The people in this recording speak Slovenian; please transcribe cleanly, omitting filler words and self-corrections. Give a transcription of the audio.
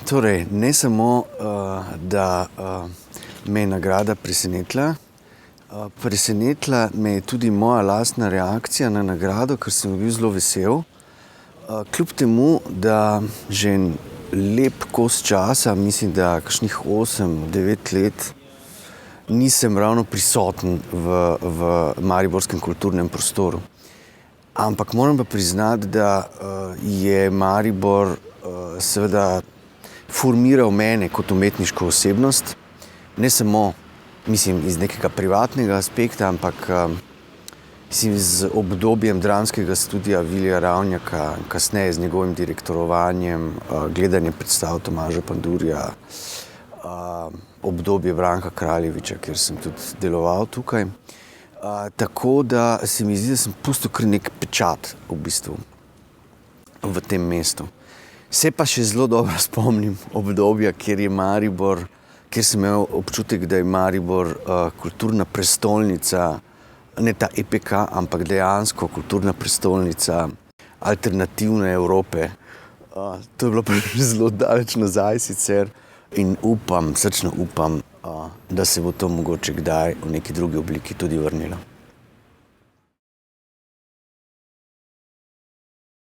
Torej, ne samo, da me je nagrada presenetila, presenetila me je tudi moja lastna reakcija na nagrado, ker sem bil zelo vesel. Kljub temu, da že en lep kos časa, mislim, da kakšnih 8-9 let, nisem ravno prisoten v mariborskem kulturnem prostoru. Ampak moram pa priznati, da je Maribor seveda formiral mene kot umetniško osebnost. Ne samo, mislim, iz nekega privatnega aspekta, ampak mislim, z obdobjem dramskega studia Vilija Ravnjaka, kasneje z njegovim direktorovanjem, gledanjem predstav Tomaža Pandurja, obdobje Branka Kraljeviča, kjer sem tudi deloval tukaj. Tako da se mi zdi, da sem pustil kar nek pečat v bistvu v tem mestu. Se pa še zelo dobro spomnim obdobja, kjer sem imel občutek, da je Maribor kulturna prestolnica, ne ta EPK, ampak dejansko kulturna prestolnica alternativne Evrope. To je bilo pa zelo daleč nazaj sicer in srčno upam, da se bo to mogoče kdaj v neki drugi obliki tudi vrnilo.